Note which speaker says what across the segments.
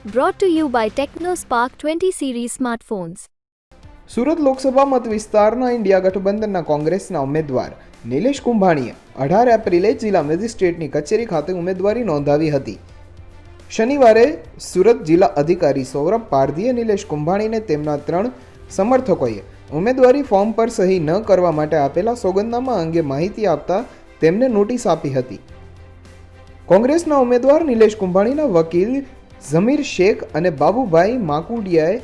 Speaker 1: Brought to you by TechnoSpark 20 series smartphones.
Speaker 2: Surat Lok Sabha મત વિસ્તારના India ગઠબંધનના કોંગ્રેસના ઉમેદવાર નિલેશ કુંભાણીએ 18 એપ્રિલે જિલ્લા મેજિસ્ટ્રેટની કચેરી ખાતે ઉમેદવારી નોંધાવી હતી. શનિવારે સુરત જિલ્લા અધિકારી સૌરભ પારધીએ નિલેશ કુંભાણીને તેમના 3 સમર્થકોએ ઉમેદવારી ફોર્મ પર સહી ન કરવા માટે આપેલા સોગંદનામા અંગે માહિતી આપતા તેમને નોટિસ આપી હતી. કોંગ્રેસના ઉમેદવાર નિલેશ કુંભાણીના વકીલ ઝમીર શેખ અને બાબુભાઈ માકુડિયાએ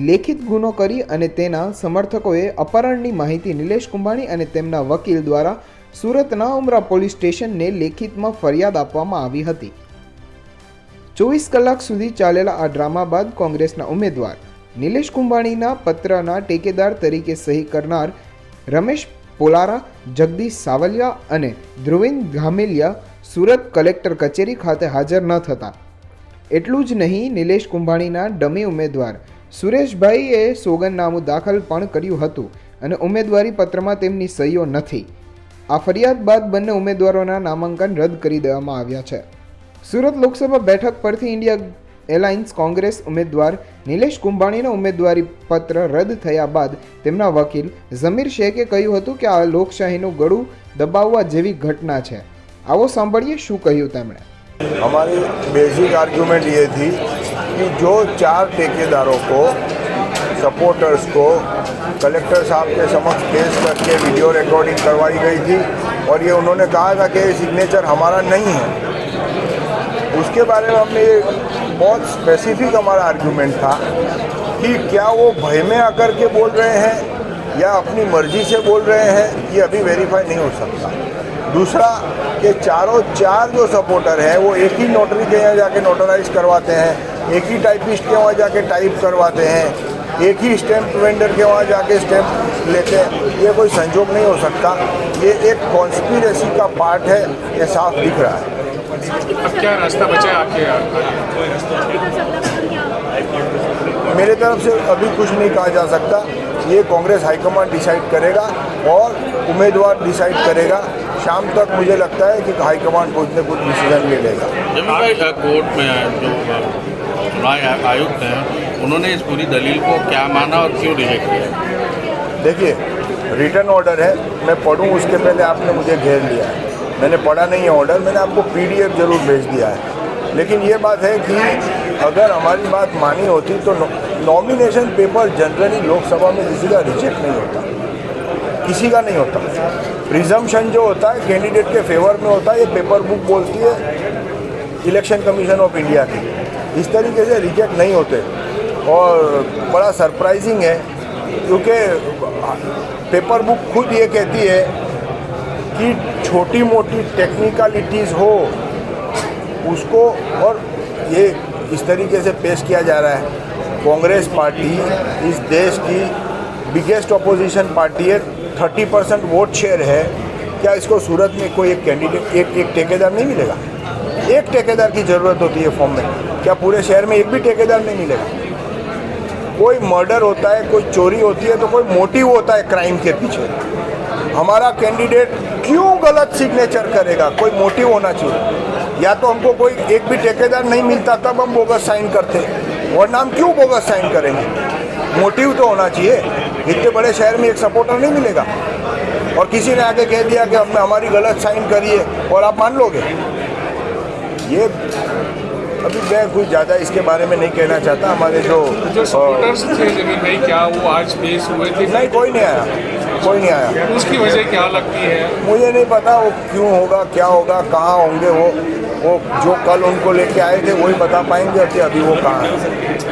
Speaker 2: લેખિત ગુનો કરી અને તેના સમર્થકોએ અપહરણની માહિતી નિલેશ કુંભાણી અને તેમના વકીલ દ્વારા સુરતના ઉમરા પોલીસ સ્ટેશનને લેખિતમાં ફરિયાદ આપવામાં આવી હતી. 24 કલાક સુધી ચાલેલા આ ડ્રામા બાદ કોંગ્રેસના ઉમેદવાર નિલેશ કુંભાણીના પત્રના ટેકેદાર તરીકે સહી કરનાર રમેશ પોલારા, જગદીશ સાવલિયા અને ધ્રુવિન ગામેલિયા સુરત કલેક્ટર કચેરી ખાતે હાજર ન થતા. એટલું જ નહીં, નિલેશ કુંભાણીના ડમી ઉમેદવાર સુરેશભાઈએ સોગંદનામું દાખલ પણ કર્યું હતું અને ઉમેદવારી પત્રમાં તેમની સહીઓ નથી. આ ફરિયાદ બાદ બંને ઉમેદવારોના નામાંકન રદ કરી દેવામાં આવ્યા છે. સુરત લોકસભા બેઠક પરથી ઇન્ડિયા એલાયન્સ કોંગ્રેસ ઉમેદવાર નિલેશ કુંભાણીના ઉમેદવારી પત્ર રદ થયા બાદ તેમના વકીલ ઝમીર શેખે કહ્યું હતું કે આ લોકશાહીનું ગળું દબાવવા જેવી ઘટના છે. आओ सांभळिए शू कह્યું તેમણે.
Speaker 3: हमारी बेसिक आर्ग्यूमेंट ये थी कि जो 4 ठेकेदारों को सपोर्टर्स को कलेक्टर साहब के समक्ष पेश करके वीडियो रिकॉर्डिंग करवाई गई थी और ये उन्होंने कहा था कि सिग्नेचर हमारा नहीं है. उसके बारे में हमने ये बहुत स्पेसिफिक हमारा आर्ग्यूमेंट था कि क्या वो भय में आकर के बोल रहे हैं या अपनी मर्जी से बोल रहे हैं, ये अभी वेरीफाई नहीं हो सकता. दूसरा कि चारों 4 जो सपोर्टर हैं वो एक ही नोटरी के यहाँ जाके नोटराइज करवाते हैं, एक ही टाइपिस्ट के वहाँ जाके टाइप करवाते हैं, एक ही स्टैम्प वेंडर के वहाँ जाके स्टैम्प लेते हैं. ये कोई संजोग नहीं हो सकता. ये एक कॉन्स्पिरेसी का पार्ट है, ये साफ दिख रहा है.
Speaker 4: अब क्या रास्ता बचा है आपके?
Speaker 3: मेरे तरफ से अभी कुछ नहीं कहा जा सकता. ये कांग्रेस हाईकमांड डिसाइड करेगा और उम्मीदवार डिसाइड करेगा. शाम तक मुझे लगता है कि हाईकमांड कुछ न कुछ डिसीजन ले लेगा.
Speaker 5: कोर्ट में जो चुनाव आयुक्त हैं उन्होंने इस पूरी दलील को क्या माना और क्यों रिजेक्ट किया?
Speaker 3: देखिए, रिटर्न ऑर्डर है, मैं पढ़ूँ उसके पहले आपने मुझे घेर लिया है. मैंने पढ़ा नहीं है ऑर्डर, मैंने आपको PDF जरूर भेज दिया है. लेकिन ये बात है कि अगर हमारी बात मानी होती तो नॉमिनेशन पेपर जनरली लोकसभा में किसी का रिजेक्ट नहीं होता, किसी का नहीं होता. प्रिजम्पशन जो होता है कैंडिडेट के फेवर में होता है. ये पेपर बुक बोलती है इलेक्शन कमीशन ऑफ इंडिया की. इस तरीके से रिजेक्ट नहीं होते. और बड़ा सरप्राइजिंग है क्योंकि पेपर बुक खुद ये कहती है कि छोटी मोटी टेक्निकलिटीज़ हो उसको, और ये इस तरीके से पेश किया जा रहा है. कांग्रेस पार्टी इस देश की बिगेस्ट अपोजिशन पार्टी है, 30% वोट शेयर है. क्या इसको सूरत में कोई एक कैंडिडेट एक ठेकेदार नहीं मिलेगा? एक ठेकेदार की ज़रूरत होती है फॉर्म में. क्या पूरे शहर में एक भी ठेकेदार नहीं मिलेगा? कोई मर्डर होता है, कोई चोरी होती है तो कोई मोटिव होता है क्राइम के पीछे. हमारा कैंडिडेट क्यों गलत सिग्नेचर करेगा? कोई मोटिव होना चाहिए. या तो हमको कोई एक भी ठेकेदार नहीं मिलता तब हम बोगस साइन करते, वरना हम क्यों बोगस साइन करेंगे? मोटिव तो होना चाहिए. इतने बड़े शहर में एक सपोर्टर नहीं मिलेगा और किसी ने आके कह दिया कि हमने हमारी गलत साइन करी है और आप मान लोगे? ये अभी मैं कुछ ज़्यादा इसके बारे में नहीं कहना चाहता. हमारे जो
Speaker 4: सपोर्टर्स थे जमीन भाई, क्या वो आज पेश हुए थे?
Speaker 3: नहीं, कोई नहीं आया, कोई नहीं आया.
Speaker 4: उसकी वजह क्या लगती है?
Speaker 3: मुझे नहीं पता वो क्यों होगा, क्या होगा, कहाँ होंगे. वो जो कल उनको लेके आए थे वही बता पाएंगे कि अभी वो कहाँ है.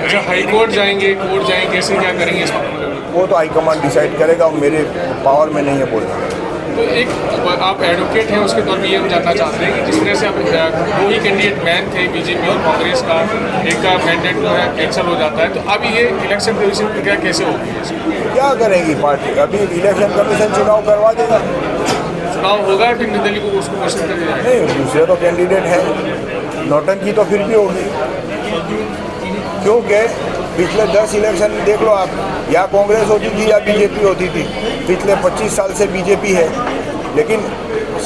Speaker 4: अच्छा, हाई कोर्ट जाएंगे, कोर्ट जाएंगे, कैसे क्या करेंगे इस मामले में?
Speaker 3: वो तो हाईकमांड डिसाइड करेगा. मेरे पावर में नहीं है बोलना.
Speaker 4: तो एक आप एडवोकेट हैं, उसके तौर पर ये हम जानना चाहते हैं कि जिस तरह से आप 2 ही कैंडिडेट मैन थे बीजेपी और कांग्रेस का, एक का मैंडेट जो है कैंसिल हो जाता है, तो अब ये इलेक्शन कमीशन प्रक्रिया कैसे होगी?
Speaker 3: क्या करेगी पार्टी? अभी इलेक्शन कमीशन चुनाव करवा देगा.
Speaker 4: चुनाव होगा फिर निर्दलीय को उसको घोषित कर दिया जाएगा.
Speaker 3: नहीं, दूसरे तो कैंडिडेट हैं. नौटंकी तो फिर भी होगी क्योंकि पिछले 10 इलेक्शन देख लो आप, या कांग्रेस होती थी या बीजेपी होती थी. पिछले 25 साल से बीजेपी है, लेकिन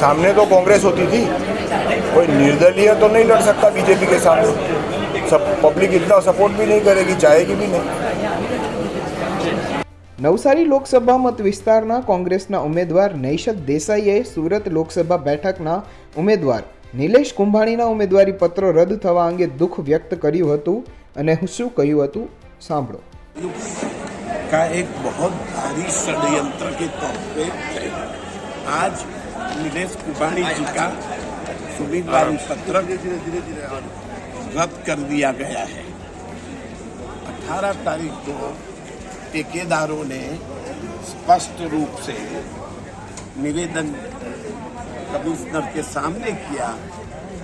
Speaker 3: सामने तो कांग्रेस होती थी. कोई निर्दलीय तो नहीं लड़ सकता बीजेपी के सामने. सब पब्लिक इतना सपोर्ट भी नहीं करेगी, चाहेगी भी नहीं।
Speaker 2: નવસારી લોકસભા મત વિસ્તારના કોંગ્રેસના ઉમેદવાર નૈશદ દેસાઈએ સુરત લોકસભા બેઠકના ઉમેદવાર નિલેશ કુંભાણીના ઉમેદવારી પત્રો રદ થવા અંગે દુઃખ વ્યક્ત કર્યું હતું અને શું કહ્યું હતું સાંભળો।
Speaker 6: का एक बहुत भारी षड्यंत्र के तौर पे आज नीलेश कुंभाणी जी का उम्मीदवारी पत्र रद्द कर दिया गया है। 18 तारीख को ठेकेदारों ने स्पष्ट रूप से निवेदन कमिश्नर के सामने किया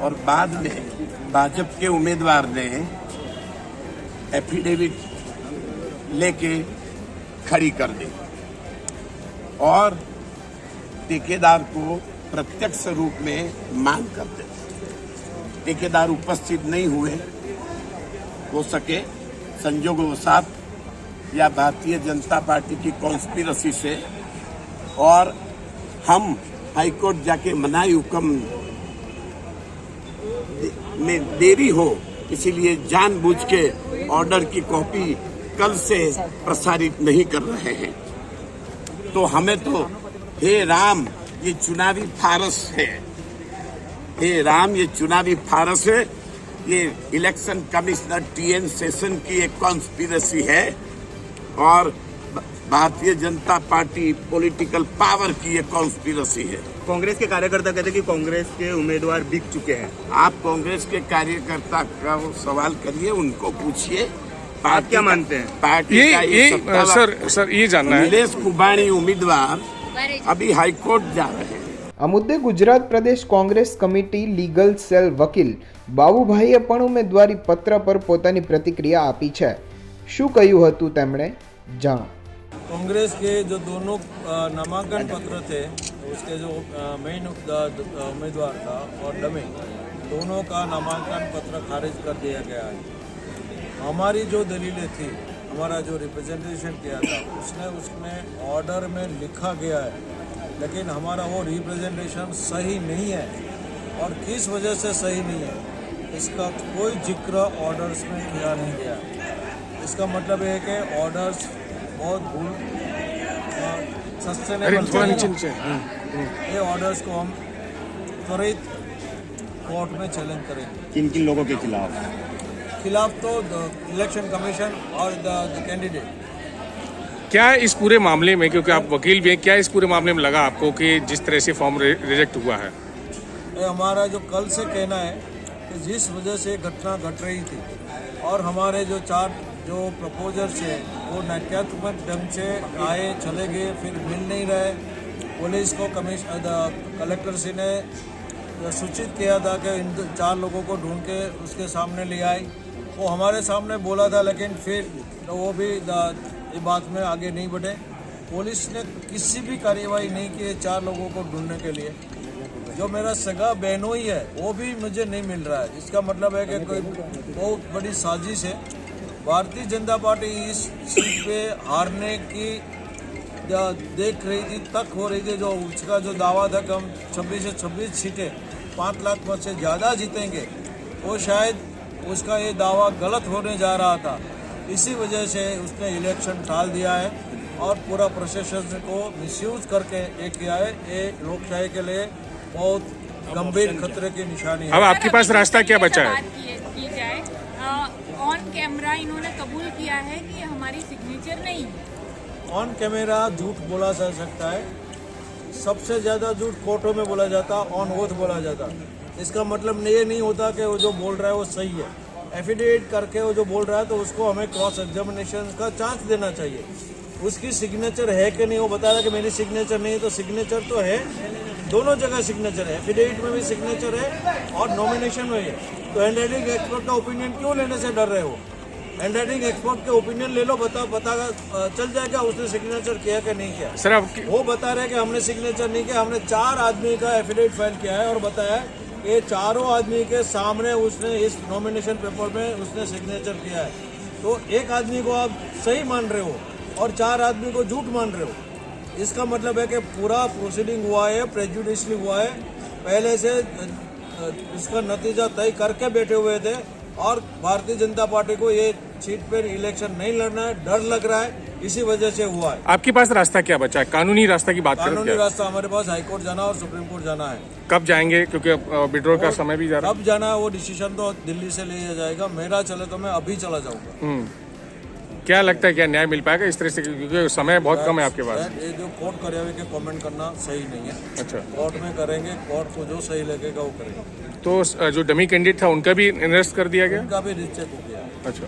Speaker 6: और बाद में भाजपा के उम्मीदवार ने एफिडेविट लेके खड़ी कर दी और ठेकेदार को प्रत्यक्ष रूप में मांग कर दे। ठेकेदार उपस्थित नहीं हुए, हो सके संजोगवशात या भारतीय जनता पार्टी की कॉन्स्पिरेसी से, और हम हाईकोर्ट जाके मनाही हुक्म में देरी हो इसीलिए जानबूझ के ऑर्डर की कॉपी कल से प्रसारित नहीं कर रहे हैं। तो हमें तो हे राम ये चुनावी फारस है, हे राम ये चुनावी फारस है, ये इलेक्शन कमिश्नर TN सेशन की एक कॉन्स्पिरेसी है और Bharatiya Janata party political power की एक कॉन्स्पिरेसी है।
Speaker 7: कांग्रेस के कार्यकर्ता कहते हैं कि कांग्रेस के उम्मीदवार बिक चुके हैं।
Speaker 6: आप कांग्रेस के कार्यकर्ता का वो सवाल करिए, उनको पूछिए
Speaker 7: आप क्या मानते हैं?
Speaker 6: पार्टी का
Speaker 4: ये
Speaker 6: सत्तावार
Speaker 4: सर ये जानना है,
Speaker 6: नीलेश कुंभाणी उम्मीदवार अभी हाईकोर्ट जा रहे हैं।
Speaker 2: આ મુદ્દે ગુજરાત પ્રદેશ કોંગ્રેસ કમિટી લીગલ સેલ વકીલ બાબુભાઈએ પણ ઉમેદવારી પત્ર પર પોતાની પ્રતિક્રિયા આપી છે। શું કહ્યું હતું તેમણે જાણો।
Speaker 8: कांग्रेस के जो दोनों नामांकन पत्र थे, उसके जो मेन उम्मीदवार था और डमी, दोनों का नामांकन पत्र खारिज कर दिया गया है। हमारी जो दलीलें थी, हमारा जो रिप्रेजेंटेशन किया था, उसमें ऑर्डर में लिखा गया है, लेकिन हमारा वो रिप्रेजेंटेशन सही नहीं है। और किस वजह से सही नहीं है इसका कोई जिक्र ऑर्डर्स में किया नहीं गया। इसका मतलब है कि ऑर्डर्स बहुत सस्टेनेबल, ये ऑर्डर्स को हम त्वरित कोर्ट में चैलेंज करेंगे।
Speaker 7: किन किन लोगों के खिलाफ
Speaker 8: तो इलेक्शन कमीशन और द कैंडिडेट।
Speaker 4: क्या इस पूरे मामले में, क्योंकि आप वकील भी हैं, क्या इस पूरे मामले में लगा आपको कि जिस तरह से फॉर्म रिजेक्ट हुआ है?
Speaker 8: ये हमारा जो कल से कहना है कि जिस वजह से घटना घट रही थी और हमारे जो 4 जो प्रपोजर्स है वो नाट्यात्मक ढंग से आए चले गए, फिर मिल नहीं रहे। पुलिस को कलेक्टर से ने सूचित किया था कि इन 4 लोगों को ढूंढ के उसके सामने ले आए। वो हमारे सामने बोला था, लेकिन फिर वो भी ये बात में आगे नहीं बढ़े। पुलिस ने किसी भी कार्रवाई नहीं की 4 लोगों को ढूंढने के लिए। जो मेरा सगा बहनोई है वो भी मुझे नहीं मिल रहा है। इसका मतलब है कि कोई बहुत बड़ी साजिश है। भारतीय जनता पार्टी इस सीट पे हारने की देख रही थी, तक हो रही थी। जो उसका जो दावा था कि हम 26 से 26 सीटें 5 लाख मत से ज़्यादा जीतेंगे, वो शायद उसका ये दावा गलत होने जा रहा था। इसी वजह से उसने इलेक्शन टाल दिया है और पूरा प्रशासन को मिसयूज करके ये किया है। ये लोकशाही के लिए बहुत गंभीर खतरे की निशानी है।
Speaker 4: अब आपके पास रास्ता क्या बचा है?
Speaker 9: की जाए, ऑन कैमरा इन्होंने कबूल किया है कि हमारी सिग्नेचर नहीं।
Speaker 8: ऑन कैमरा झूठ बोला जा सकता है, सबसे ज़्यादा झूठ कोर्टों में बोला जाता, ऑन ओथ बोला जाता। इसका मतलब ये नहीं होता कि वो जो बोल रहा है वो सही है। एफिडेविट करके वो जो बोल रहा है तो उसको हमें क्रॉस एग्जामिनेशन का चांस देना चाहिए। उसकी सिग्नेचर है कि नहीं, वो बता रहा है कि मेरी सिग्नेचर नहीं है, तो सिग्नेचर तो है, दोनों जगह सिग्नेचर है। एफिडेविट में भी सिग्नेचर है और नॉमिनेशन में है। तो हैंडराइटिंग एक्सपर्ट का ओपिनियन क्यों लेने से डर रहे हो? हैंडराइटिंग एक्सपर्ट के ओपिनियन ले लो, पता चल जाएगा उसने सिग्नेचर किया कि नहीं किया।
Speaker 4: सर
Speaker 8: वो बता रहे कि हमने सिग्नेचर नहीं किया। हमने 4 आदमी का एफिडेविट फाइल किया है और बताया कि 4 आदमी के सामने उसने इस नॉमिनेशन पेपर में उसने सिग्नेचर किया है। तो एक आदमी को आप सही मान रहे हो और 4 आदमी को झूठ मान रहे हो। इसका मतलब है कि पूरा प्रोसीडिंग हुआ है, प्रेजुडिशली हुआ है, पहले से इसका नतीजा तय करके बैठे हुए थे और भारतीय जनता पार्टी को ये सीट पर इलेक्शन नहीं लड़ना है, डर लग रहा है, इसी वजह से हुआ है।
Speaker 4: आपके पास रास्ता क्या बचा है? कानूनी रास्ता की बात
Speaker 8: कानूनी
Speaker 4: करें।
Speaker 8: रास्ता हमारे पास हाईकोर्ट जाना और सुप्रीम कोर्ट जाना है।
Speaker 4: कब जाएंगे? क्योंकि विड्रॉल का समय भी जा रहा
Speaker 8: कब जाना है वो डिसीजन तो दिल्ली से लिया जाएगा। मेरा चले तो मैं अभी चला जाऊंगा।
Speaker 4: है। क्या लगता है, क्या न्याय मिल पाएगा इस तरह से? क्योंकि समय बहुत कम है आपके पास।
Speaker 8: ये जो कोर्ट करे हुए के कमेंट करना सही नहीं है।
Speaker 4: अच्छा,
Speaker 8: कोर्ट में करेंगे, कोर्ट को जो सही लगेगा वो करेंगे।
Speaker 4: तो जो डमी कैंडिडेट था उनका भी अरेस्ट कर दिया गया?
Speaker 8: उनका भी रिचेक हो गया।
Speaker 4: अच्छा।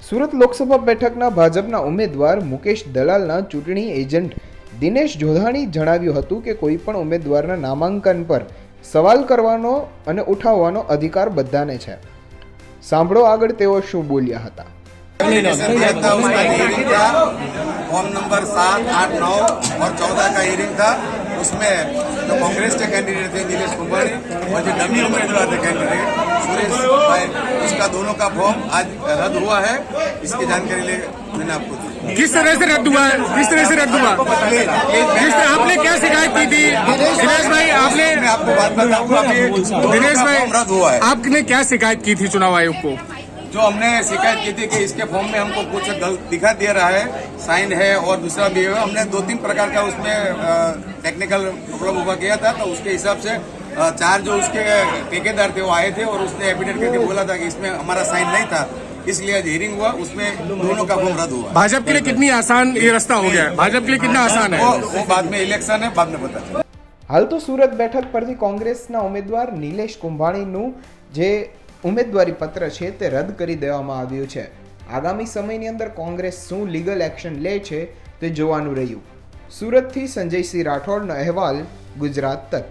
Speaker 2: સુરત લોકસભા બેઠકના ભાજપના ઉમેદવાર મુકેશ દલાલના ચૂંટણી એજન્ટ દિનેશ જોધાણી જણાવ્યું હતું કે કોઈ પણ ઉમેદવારના નામાંકન પર સવાલ કરવાનો અને ઉઠાવવાનો અધિકાર બધાને છે. સાંભળો આગળ તેઓ શું બોલ્યા હતા.
Speaker 10: फॉर्म नंबर 7, 8, 9 और 14 का हियरिंग था। उसमें जो कांग्रेस के कैंडिडेट थे नीलेश कुंभानी और जो डमी उम्मीदवार थे कैंडिडेट सुरेश भाई, उसका दोनों का फॉर्म आज रद्द हुआ है। इसकी जानकारी ले मैंने आपको दी।
Speaker 4: किस तरह से रद्द हुआ है? किस तरह से रद्द हुआ? आपने क्या शिकायत की थी दिनेश भाई? आपने
Speaker 10: मैं आपको बात बताऊंगा।
Speaker 4: दिनेश भाई,
Speaker 10: रद्द हुआ है।
Speaker 4: आपने क्या शिकायत की थी चुनाव आयोग को?
Speaker 10: जो हमने शिकायत की थी कि इसके फॉर्म में हमको कुछ गलत दिखा दे रहा है, साइन है और दूसरा भी है। हमने 2-3 प्रकार का उसमें टेक्निकल प्रॉब्लम हुआ किया था, तो उसके हिसाब से 4 जो उसके ठेकेदार थे वो आए थे और उसने एफिडेविट करके बोला था कि इसमें हमारा साइन नहीं था, इसलिए हियरिंग हुआ, उसमें दोनों का फॉर्म रद्द हुआ।
Speaker 4: भाजपा के लिए कितनी आसान ये रास्ता हो गया है? भाजपा के लिए कितना आसान है?
Speaker 10: वो बाद में इलेक्शन है, बाद में पता चलेगा।
Speaker 2: હાલ તો સુરત બેઠક પરથી કોંગ્રેસના ઉમેદવાર નિલેશ કુંભાણીનું જે ઉમેદવારી પત્ર છે તે રદ કરી દેવામાં આવ્યું છે. આગામી સમયની અંદર કોંગ્રેસ શું લીગલ એક્શન લે છે તે જોવાનું રહ્યું. સુરતથી સંજયસિંહ રાઠોડનો અહેવાલ, ગુજરાત તક.